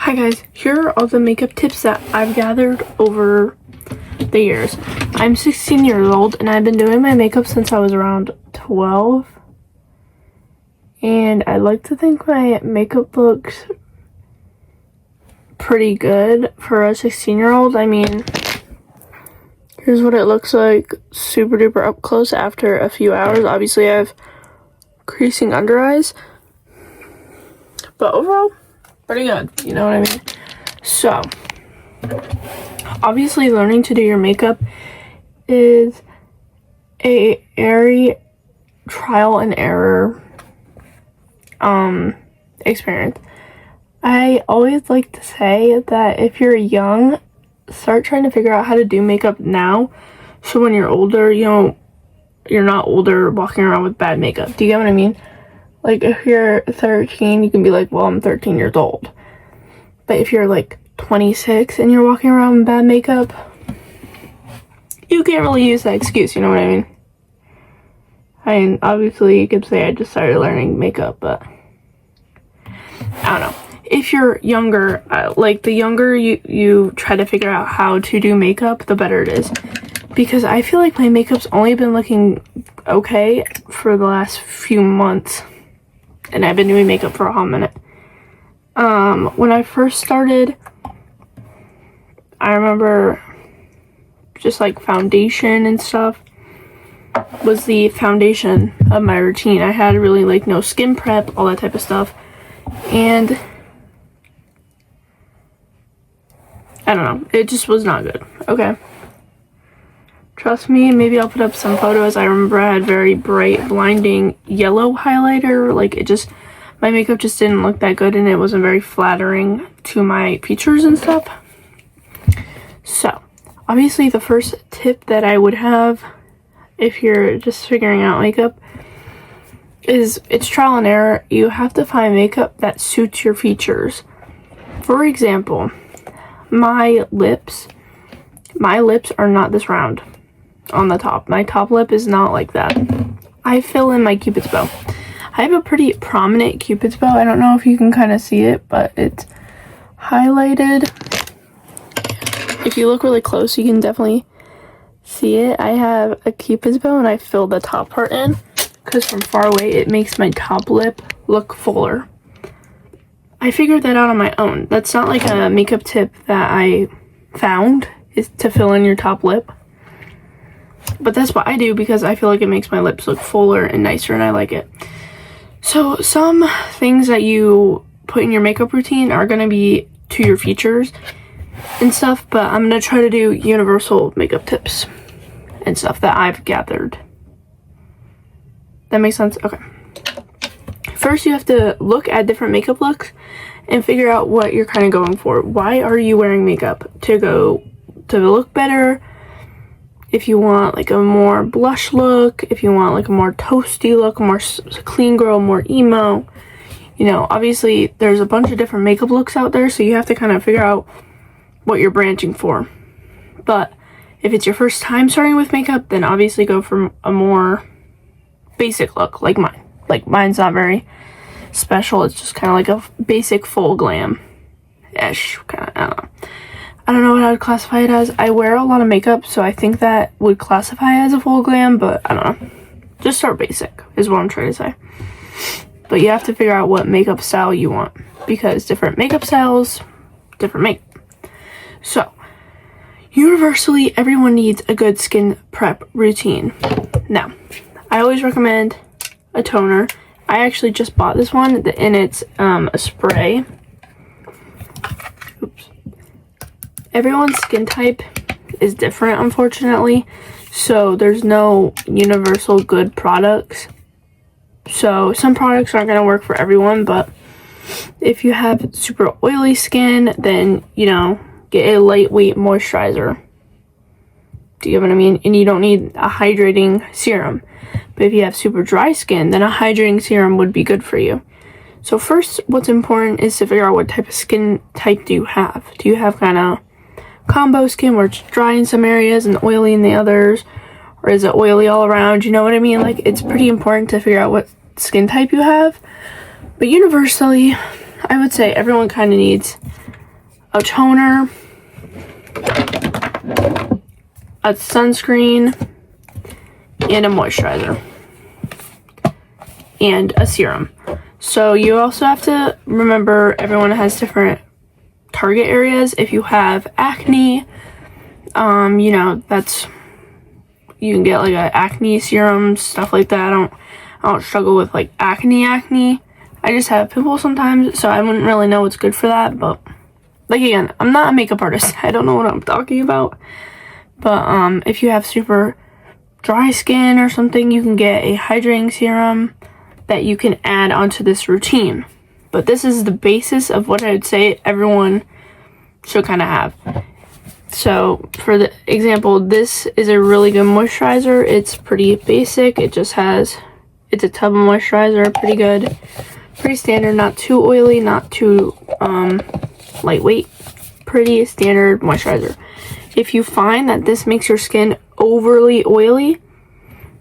Hi guys, here are all the makeup tips that I've gathered over the years. I'm 16 years old and I've been doing my makeup since I was around 12. And I like to think my makeup looks pretty good for a 16-year-old. I mean, here's what it looks like super duper up close after a few hours. Obviously I have creasing under eyes, but overall pretty good, you know what I mean? So obviously learning to do your makeup is a very trial and error experience. I always like to say that if you're young, start trying to figure out how to do makeup now, so when you're older, you're not older walking around with bad makeup. Do you get what I mean? Like, if you're 13, you can be like, well, I'm 13 years old. But if you're like 26 and you're walking around with bad makeup, you can't really use that excuse, you know what I mean? I mean, obviously you could say I just started learning makeup, but I don't know. If you're younger, like the younger you try to figure out how to do makeup, the better it is. Because I feel like my makeup's only been looking okay for the last few months. And I've been doing makeup for a hot minute. When I first started, I remember just like foundation and stuff was the foundation of my routine. I had really like no skin prep, all that type of stuff. And I don't know, it just was not good. Okay. Trust me, maybe I'll put up some photos. I remember I had very bright, blinding yellow highlighter. Like, my makeup just didn't look that good and it wasn't very flattering to my features and stuff. So, obviously the first tip that I would have if you're just figuring out makeup is it's trial and error. You have to find makeup that suits your features. For example, my lips are not this round on the top. My top lip is not like that. I fill in my cupid's bow. I have a pretty prominent cupid's bow. I don't know if you can kind of see it, but it's highlighted. If you look really close, you can definitely see it. I have a cupid's bow and I fill the top part in because from far away it makes my top lip look fuller. I figured that out on my own. That's not like a makeup tip that I found, is to fill in your top lip. But that's what I do because I feel like it makes my lips look fuller and nicer and I like it. So some things that you put in your makeup routine are going to be to your features and stuff, but I'm going to try to do universal makeup tips and stuff that I've gathered. That makes sense? Okay. First, you have to look at different makeup looks and figure out what you're kind of going for. Why are you wearing makeup? To look better? If you want like a more blush look, if you want like a more toasty look, a more clean girl, more emo, you know, obviously there's a bunch of different makeup looks out there, so you have to kind of figure out what you're branching for. But if it's your first time starting with makeup, then obviously go for a more basic look like mine. Like, mine's not very special, it's just kind of like a basic full glam-ish kind of, I don't know what I would classify it as. I wear a lot of makeup, so I think that would classify as a full glam, but I don't know. Just start basic is what I'm trying to say. But you have to figure out what makeup style you want, because different makeup styles, different makeup. So, universally, everyone needs a good skin prep routine. Now, I always recommend a toner. I actually just bought this one, and it's a spray. Oops. Everyone's skin type is different, unfortunately, so there's no universal good products. So some products aren't going to work for everyone, but if you have super oily skin, then, you know, get a lightweight moisturizer. Do you get what I mean? And you don't need a hydrating serum. But if you have super dry skin, then a hydrating serum would be good for you. So first, what's important is to figure out what type of skin type do you have. Do you have kind of combo skin where it's dry in some areas and oily in the others? Or is it oily all around? You know what I mean? Like, it's pretty important to figure out what skin type you have. But universally, I would say everyone kind of needs a toner, a sunscreen, and a moisturizer, and a serum. So you also have to remember everyone has different target areas. If you have acne, you know, you can get like an acne serum, stuff like that. I don't struggle with like acne. I just have pimples sometimes, so I wouldn't really know what's good for that. But like, again, I'm not a makeup artist. I don't know what I'm talking about. But if you have super dry skin or something, you can get a hydrating serum that you can add onto this routine. But this is the basis of what I'd say everyone should kind of have. So for the example, this is a really good moisturizer. It's pretty basic. It's a tub of moisturizer, pretty good, pretty standard, not too oily, not too lightweight, pretty standard moisturizer. If you find that this makes your skin overly oily,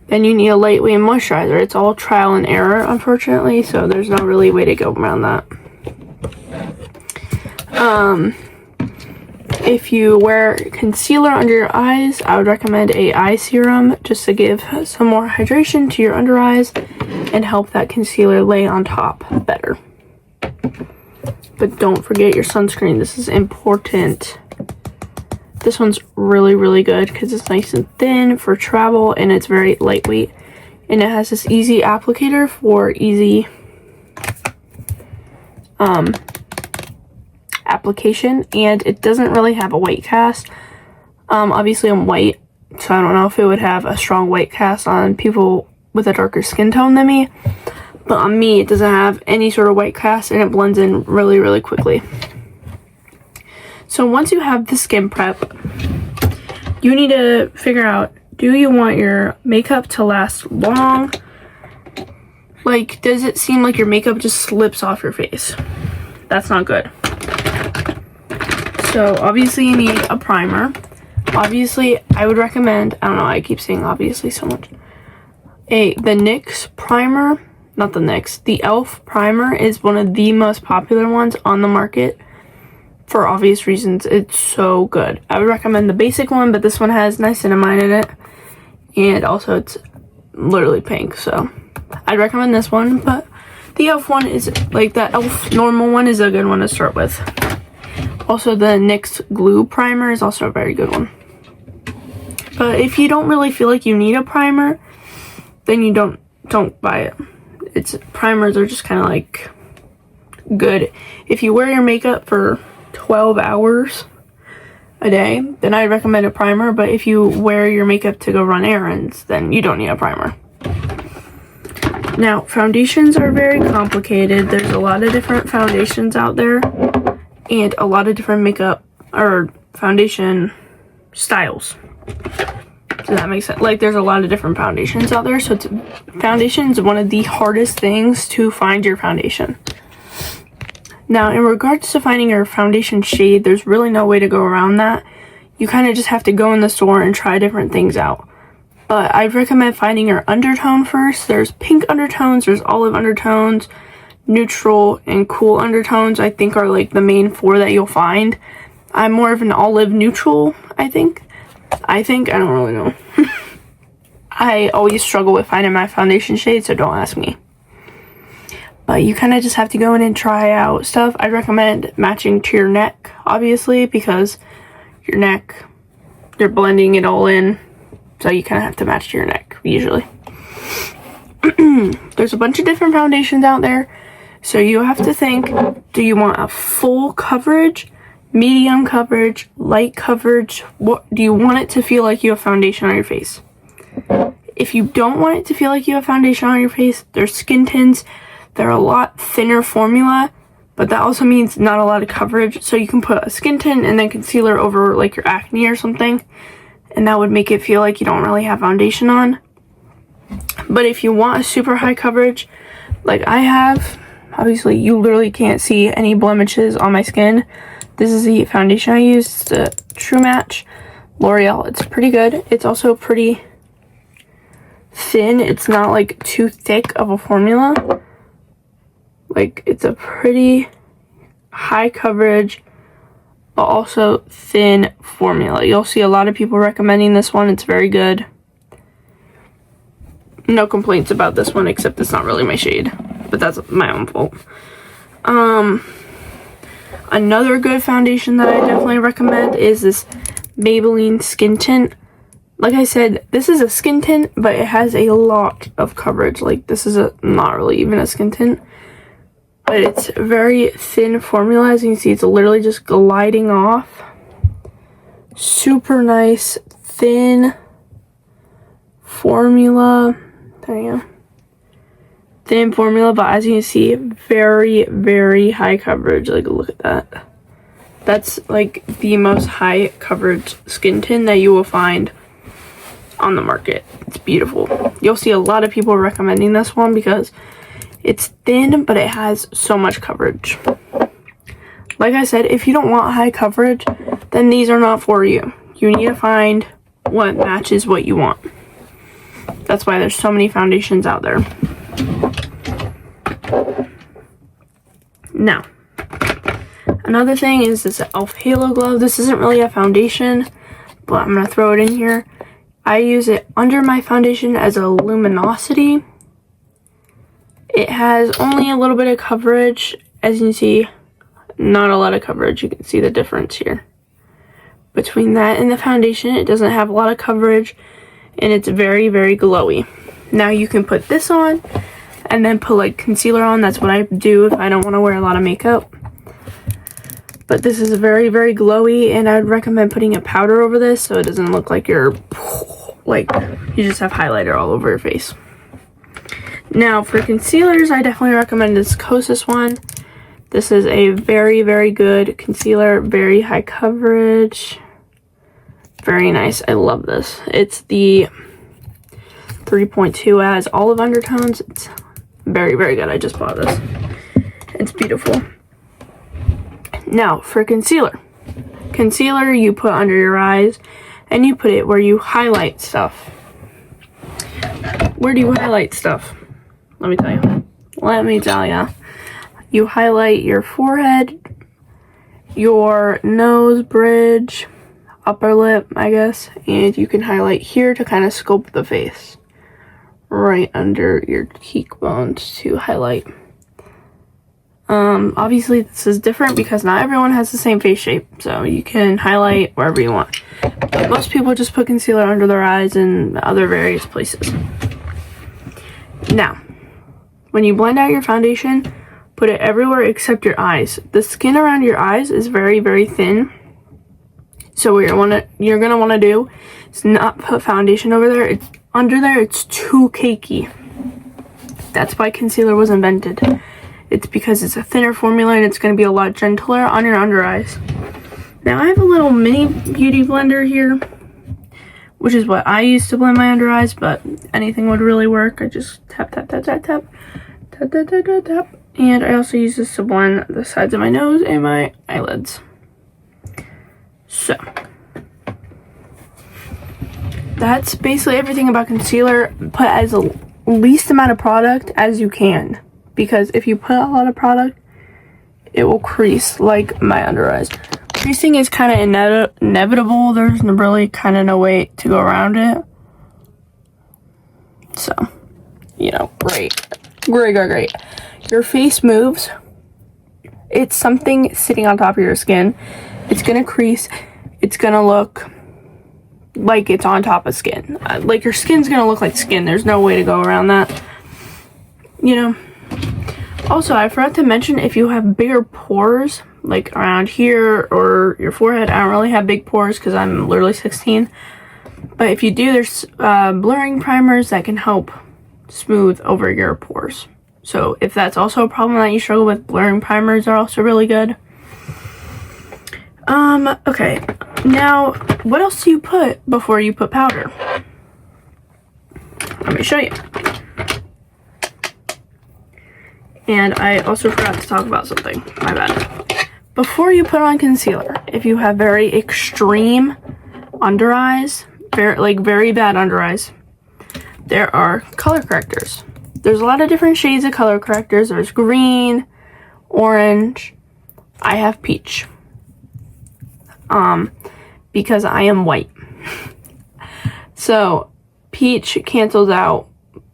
then you need a lightweight moisturizer. It's all trial and error, unfortunately, so there's no really way to go around that. If you wear concealer under your eyes, I would recommend a eye serum just to give some more hydration to your under eyes and help that concealer lay on top better. But don't forget your sunscreen. This is important. This one's really, really good because it's nice and thin for travel and it's very lightweight. And it has this easy applicator for easy application, and it doesn't really have a white cast. Obviously I'm white, so I don't know if it would have a strong white cast on people with a darker skin tone than me, but on me it doesn't have any sort of white cast and it blends in really, really quickly. So once you have the skin prep, you need to figure out, do you want your makeup to last long? Like, does it seem like your makeup just slips off your face? That's not good. So obviously you need a primer. Obviously, I would recommend, I don't know, I keep saying obviously so much. The NYX primer, not the NYX, the e.l.f. primer is one of the most popular ones on the market for obvious reasons. It's so good. I would recommend the basic one, but this one has niacinamide in it. And also it's literally pink, so I'd recommend this one. But the e.l.f. one is, like, that e.l.f. normal one is a good one to start with. Also, the NYX Glue Primer is also a very good one. But if you don't really feel like you need a primer, then you don't buy it. Primers are just kind of like good. If you wear your makeup for 12 hours a day, then I recommend a primer. But if you wear your makeup to go run errands, then you don't need a primer. Now, foundations are very complicated. There's a lot of different foundations out there and a lot of different makeup or foundation styles. Does that make sense? Like, there's a lot of different foundations out there. So foundation is one of the hardest things to find your foundation. Now, in regards to finding your foundation shade, there's really no way to go around that. You kind of just have to go in the store and try different things out. But I'd recommend finding your undertone first. There's pink undertones, there's olive undertones, neutral and cool undertones, I think, are like the main four that you'll find. I'm more of an olive neutral, I think. I don't really know. I always struggle with finding my foundation shade, so don't ask me. But you kind of just have to go in and try out stuff. I recommend matching to your neck, obviously, because your neck, you're blending it all in. So you kind of have to match to your neck, usually. There's a bunch of different foundations out there. So you have to think, do you want a full coverage, medium coverage, light coverage? What do you want it to feel like you have foundation on your face? If you don't want it to feel like you have foundation on your face, there's skin tints. They're a lot thinner formula, but that also means not a lot of coverage. So you can put a skin tint and then concealer over like your acne or something, and that would make it feel like you don't really have foundation on. But if you want a super high coverage, like I have, obviously you literally can't see any blemishes on my skin. This is the foundation I use. It's the True Match L'Oreal. It's pretty good. It's also pretty thin. It's not like too thick of a formula. Like, it's a pretty high coverage but also thin formula. You'll see a lot of people recommending this one. It's very good. No complaints about this one, except it's not really my shade, but that's my own fault. Another good foundation that I definitely recommend is this Maybelline Skin Tint. Like I said, this is a skin tint, but it has a lot of coverage. Like, this is not really even a skin tint, but it's very thin formula. As you can see, it's literally just gliding off. Super nice, thin formula. There you go. Thin formula, but as you can see, very, very high coverage. Like, look at that. That's like the most high coverage skin tint that you will find on the market. It's beautiful. You'll see a lot of people recommending this one because it's thin, but it has so much coverage. Like I said, if you don't want high coverage, then these are not for you. You need to find what matches what you want. That's why there's so many foundations out there. Now, another thing is this e.l.f. Halo Glow. This isn't really a foundation, but I'm going to throw it in here. I use it under my foundation as a luminosity. It has only a little bit of coverage. As you can see, not a lot of coverage. You can see the difference here. Between that and the foundation, it doesn't have a lot of coverage, and it's very, very glowy. Now you can put this on and then put like concealer on. That's what I do if I don't want to wear a lot of makeup. But this is very, very glowy, and I would recommend putting a powder over this so it doesn't look like you're like you just have highlighter all over your face. Now for concealers, I definitely recommend this Kosas one. This is a very, very good concealer, very high coverage, very nice. I love this. It's the 3.2 as olive undertones. It's very, very good. I just bought this. It's beautiful. Now for concealer. Concealer you put under your eyes, and you put it where you highlight stuff. Where do you highlight stuff? Let me tell you. Let me tell you. You highlight your forehead, your nose bridge, upper lip, I guess, and you can highlight here to kind of sculpt the face. Right under your cheekbones to highlight. Obviously this is different because not everyone has the same face shape, so you can highlight wherever you want. But most people just put concealer under their eyes and other various places. Now, when you blend out your foundation, put it everywhere except your eyes. The skin around your eyes is very, very thin. So what you're gonna want to do is not put foundation over there. It's under there. It's too cakey. That's why concealer was invented. It's because it's a thinner formula and it's going to be a lot gentler on your under eyes. Now I have a little mini beauty blender here, which is what I use to blend my under eyes, but anything would really work. I just tap, tap, tap, tap, tap, tap, tap, tap, tap, tap. And I also use this to blend the sides of my nose and my eyelids. So that's basically everything about concealer. Put as the least amount of product as you can, because if you put a lot of product, it will crease like my under eyes. Creasing is kind of inevitable. There's really kind of no way to go around it. So, you know, great. Your face moves. It's something sitting on top of your skin. It's gonna crease. It's gonna look like it's on top of skin. Like your skin's gonna look like skin. There's no way to go around that. You know. Also, I forgot to mention, if you have bigger pores, like around here or your forehead. I don't really have big pores because I'm literally 16. But if you do, there's blurring primers that can help smooth over your pores. So if that's also a problem that you struggle with, blurring primers are also really good. Okay. Now, what else do you put before you put powder? Let me show you. And I also forgot to talk about something. My bad. Before you put on concealer, if you have very extreme under eyes, very bad under eyes, there are color correctors. There's a lot of different shades of color correctors. There's green, orange. I have peach. because I am white. So peach cancels out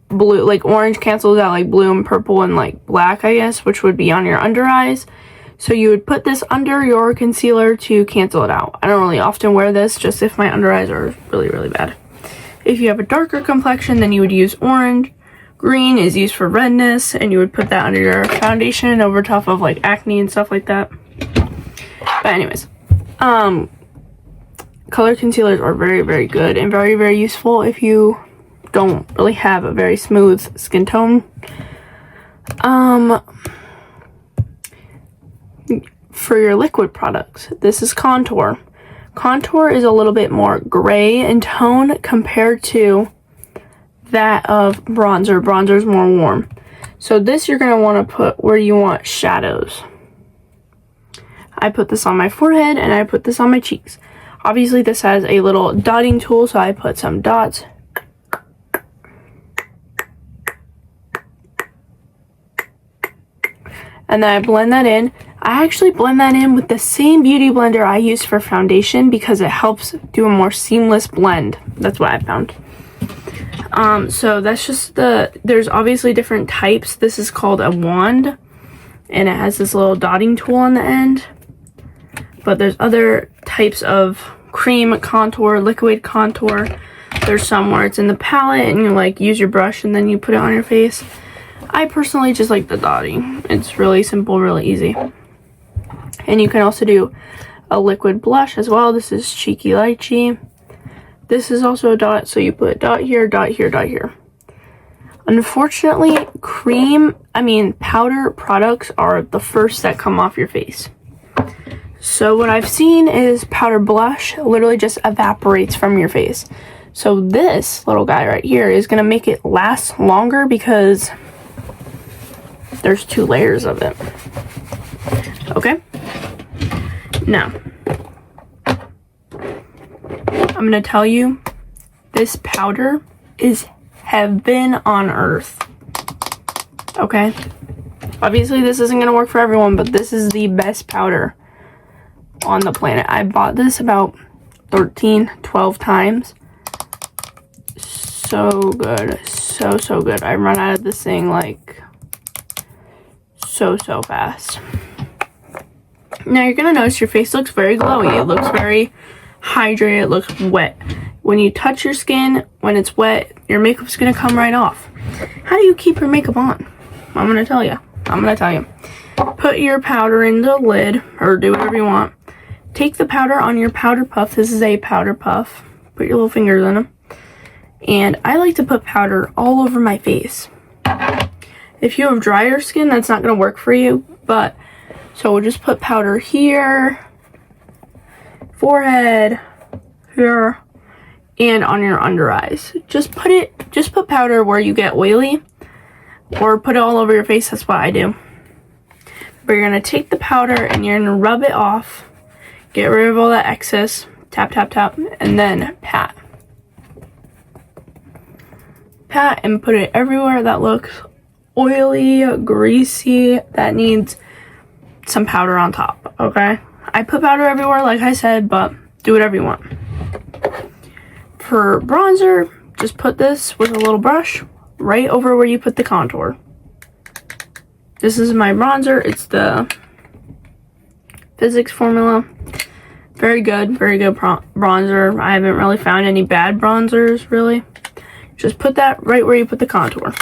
blue, like orange cancels out like blue and purple and like black, I guess, which would be on your under eyes. So you would put this under your concealer to cancel it out. I don't really often wear this, just if my under eyes are really, really bad. If you have a darker complexion, then you would use orange. Green is used for redness, and you would put that under your foundation over top of like acne and stuff like that. But anyways, color concealers are very, very good and very, very useful if you don't really have a very smooth skin tone. For your liquid products, this is contour. Contour is a little bit more gray in tone compared to that of bronzer. Bronzer is more warm. So this you're going to want to put where you want shadows. I put this on my forehead and I put this on my cheeks. Obviously this has a little dotting tool, so I put some dots. And then I blend that in. I actually blend that in with the same beauty blender I use for foundation because it helps do a more seamless blend. That's what I found. So that's just there's obviously different types. This is called a wand, and it has this little dotting tool on the end. But there's other types of cream contour, liquid contour. There's some where it's in the palette and you like use your brush and then you put it on your face. I personally just like the dotting. It's really simple, really easy. And you can also do a liquid blush as well. This is Cheeky Lychee. This is also a dot, so you put dot here, dot here, dot here. Unfortunately, powder products are the first that come off your face. So what I've seen is powder blush literally just evaporates from your face. So this little guy right here is going to make it last longer because there's 2 layers of it. Okay? Now, I'm going to tell you, this powder is heaven on earth. Okay? Obviously, this isn't going to work for everyone, but this is the best powder on the planet. I bought this about 12 times. So good. So good. I run out of this thing like so fast. Now you're going to notice your face looks very glowy. It looks very hydrated. It looks wet. When you touch your skin, when it's wet, your makeup's going to come right off. How do you keep your makeup on? I'm going to tell you. Put your powder in the lid, or do whatever you want. Take the powder on your powder puff. This is a powder puff. Put your little fingers in them. And I like to put powder all over my face. If you have drier skin, that's not going to work for you. But, so we'll just put powder here, forehead, here, and on your under eyes. Just put powder where you get oily, or put it all over your face. That's what I do. But you're going to take the powder and you're going to rub it off. Get rid of all that excess. Tap, tap, tap. And then pat. Pat and put it everywhere that looks oily, greasy, that needs some powder on top. Okay? I put powder everywhere, like I said, but do whatever you want. For bronzer, just put this with a little brush right over where you put the contour. This is my bronzer. It's the Physics formula. Very good bronzer. I haven't really found any bad bronzers, really. Just put that right where you put the contour.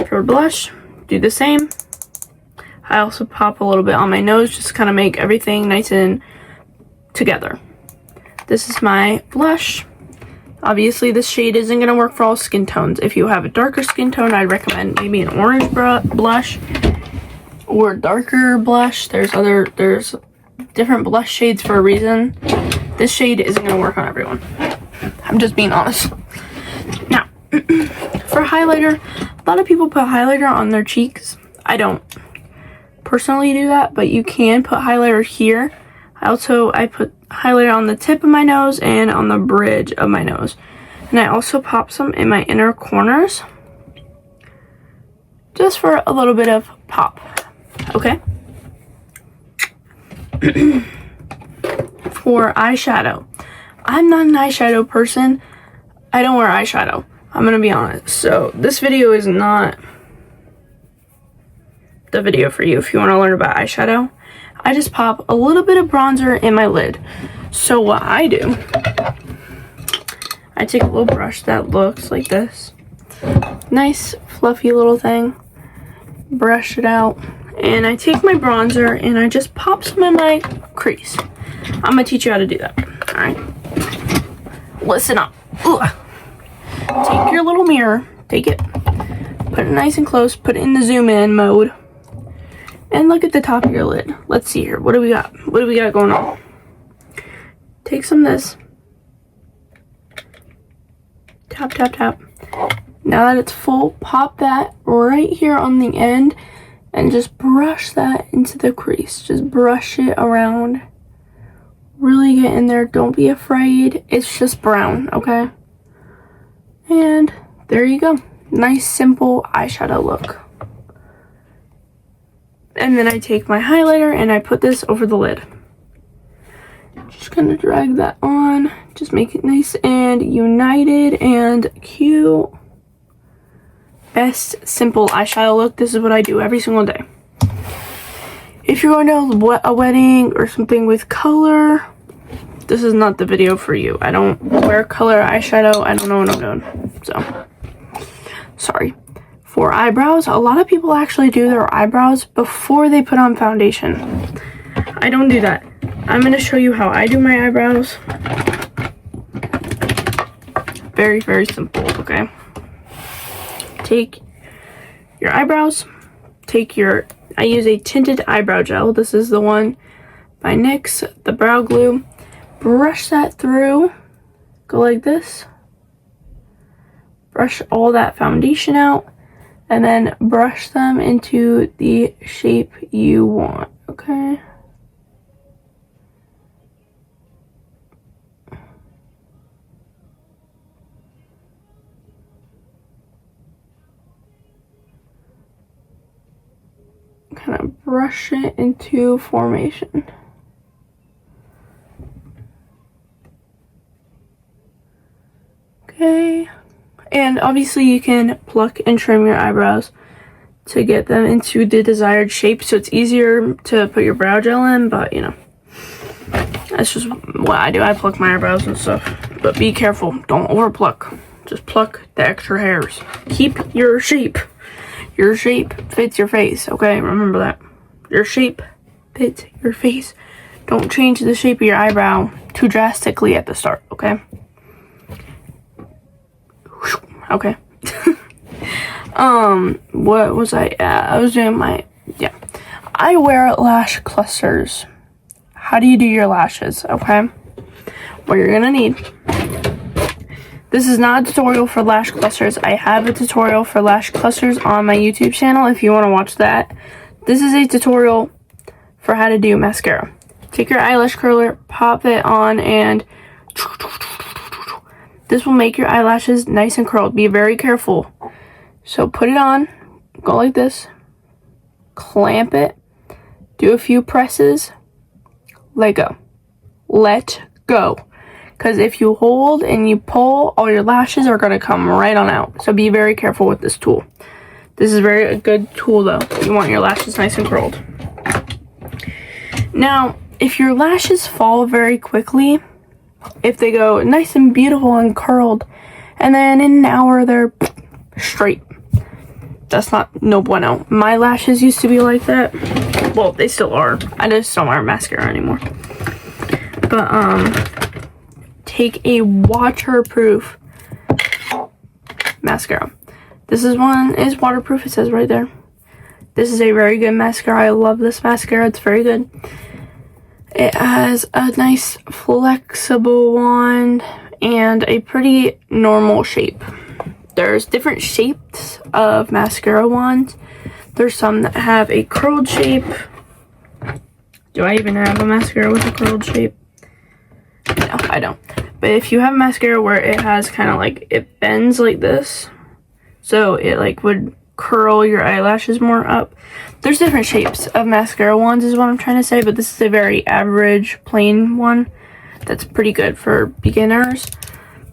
For blush, do the same. I also pop a little bit on my nose, just kind of make everything nice and together. This is my blush. Obviously, this shade isn't going to work for all skin tones. If you have a darker skin tone, I'd recommend maybe an orange blush or darker blush. There's different blush shades for a reason. This shade isn't going to work on everyone. I'm just being honest. Now, for highlighter, a lot of people put highlighter on their cheeks. I don't personally do that, but you can put highlighter here. I put highlighter on the tip of my nose and on the bridge of my nose. And I also pop some in my inner corners, just for a little bit of pop. Okay? for eyeshadow. I'm not an eyeshadow person. I don't wear eyeshadow. I'm gonna be honest. So this video is not the video for you if you want to learn about eyeshadow. I just pop a little bit of bronzer in my lid. So what I do, I take a little brush that looks like this. Nice fluffy little thing. Brush it out. And I take my bronzer and I just pop some in my crease. I'm gonna teach you how to do that. Alright. Listen up. Ugh. Take your little mirror. Take it. Put it nice and close. Put it in the zoom in mode. And look at the top of your lid. Let's see here. What do we got? What do we got going on? Take some of this. Tap, tap, tap. Now that it's full, pop that right here on the end and just brush that into the crease. Just brush it around. Really get in there. Don't be afraid. It's just brown, okay? And there you go. Nice, simple eyeshadow look. And then I take my highlighter and I put this over the lid. Just gonna drag that on. Just make it nice and united and cute. Best simple eyeshadow look. This is what I do every single day. If you're going to a wedding or something with color, this is not the video for you. I don't wear color eyeshadow. I don't know what I'm doing. So, sorry. For eyebrows, a lot of people actually do their eyebrows before they put on foundation. I don't do that. I'm going to show you how I do my eyebrows. Very, very simple, okay? Take your eyebrows. I use a tinted eyebrow gel. This is the one by NYX, the brow glue. Brush that through. Go like this. Brush all that foundation out. And then brush them into the shape you want, okay? Kind of brush it into formation. Okay. And obviously you can pluck and trim your eyebrows to get them into the desired shape, so it's easier to put your brow gel in, but you know, that's just what I do. I pluck my eyebrows and stuff, but be careful, don't over pluck. Just pluck the extra hairs. Keep your shape. Your shape fits your face, okay? Remember that. Your shape fits your face. Don't change the shape of your eyebrow too drastically at the start, okay? Okay. What was I at? I was doing I wear lash clusters. How do you do your lashes, okay? What you're gonna need. This is not a tutorial for lash clusters. I have a tutorial for lash clusters on my YouTube channel if you want to watch that. This is a tutorial for how to do mascara. Take your eyelash curler, pop it on, and this will make your eyelashes nice and curled. Be very careful. So put it on, go like this, clamp it, do a few presses, let go. Let go. Because if you hold and you pull, all your lashes are going to come right on out. So be very careful with this tool. This is a good tool though. You want your lashes nice and curled. Now, if your lashes fall very quickly, if they go nice and beautiful and curled, and then in an hour they're straight, that's no bueno. My lashes used to be like that. Well, they still are. I just don't wear mascara anymore. But take a waterproof mascara. This one is waterproof. It says right there. This is a very good mascara. I love this mascara. It's very good. It has a nice flexible wand and a pretty normal shape. There's different shapes of mascara wands. There's some that have a curled shape. Do I even have a mascara with a curled shape? No, I don't. But if you have mascara where it has kind of like, it bends like this, so it like would curl your eyelashes more up. There's different shapes of mascara wands is what I'm trying to say, but this is a very average plain one. That's pretty good for beginners.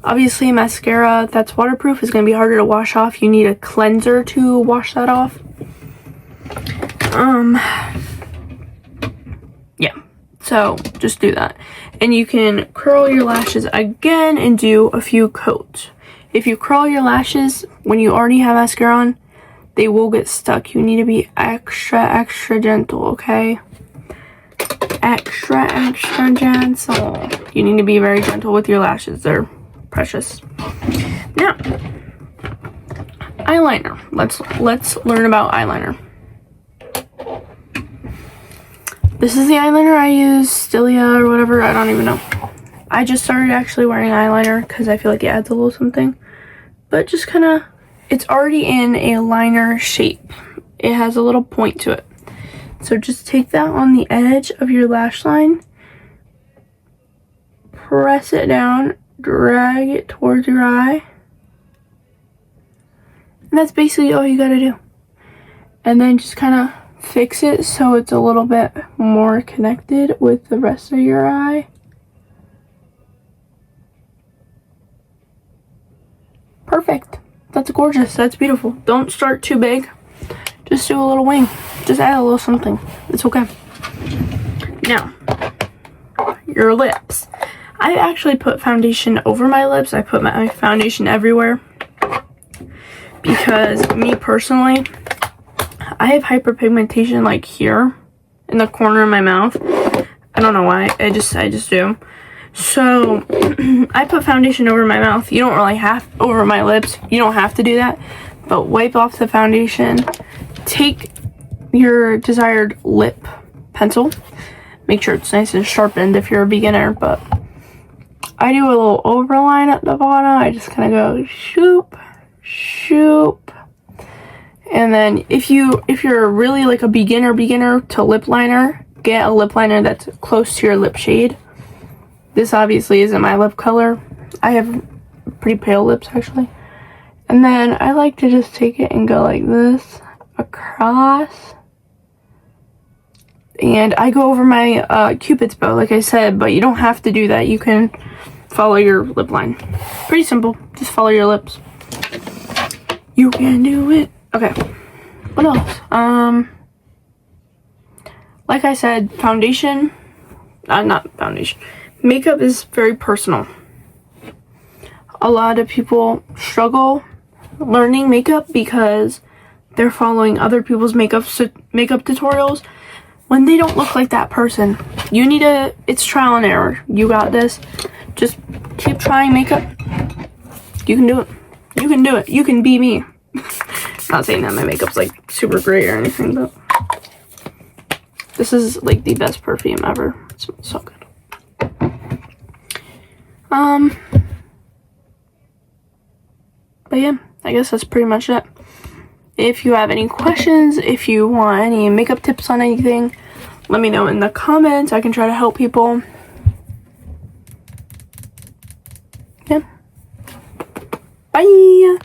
Obviously, mascara that's waterproof is going to be harder to wash off. You need a cleanser to wash that off. Yeah, so just do that. And you can curl your lashes again and do a few coats. If you curl your lashes when you already have mascara on, they will get stuck. You need to be extra gentle, okay? Extra gentle. You need to be very gentle with your lashes. They're precious. Now, eyeliner. Let's learn about eyeliner. This is the eyeliner I use, Stylia or whatever. I don't even know. I just started actually wearing eyeliner because I feel like it adds a little something. But just kind of, it's already in a liner shape. It has a little point to it. So just take that on the edge of your lash line. Press it down. Drag it towards your eye. And that's basically all you gotta do. And then just kind of fix it so it's a little bit more connected with the rest of your eye. Perfect. That's gorgeous. That's beautiful. Don't start too big. Just do a little wing. Just add a little something. It's okay. Now, your lips. I actually put foundation over my lips. I put my foundation everywhere. Because me personally, I have hyperpigmentation like here in the corner of my mouth. I don't know why. I just do. So I put foundation over my mouth. You don't really have over my lips. You don't have to do that. But wipe off the foundation. Take your desired lip pencil. Make sure it's nice and sharpened if you're a beginner. But I do a little overline at the bottom. I just kind of go shoop, shoop. And then if you're really like a beginner to lip liner, get a lip liner that's close to your lip shade. This obviously isn't my lip color. I have pretty pale lips actually. And then I like to just take it and go like this across. And I go over my Cupid's bow like I said, but you don't have to do that. You can follow your lip line. Pretty simple. Just follow your lips. You can do it. Okay, what else? Like I said, foundation, not foundation, makeup is very personal. A lot of people struggle learning makeup because they're following other people's makeup tutorials when they don't look like that person. It's trial and error. You got this. Just keep trying makeup. You can do it. You can do it. You can be me. Not saying that my makeup's like super great or anything, but this is like the best perfume ever. It smells so good. But yeah, I guess that's pretty much it. If you have any questions, if you want any makeup tips on anything, let me know in the comments. I can try to help people. Yeah. Bye.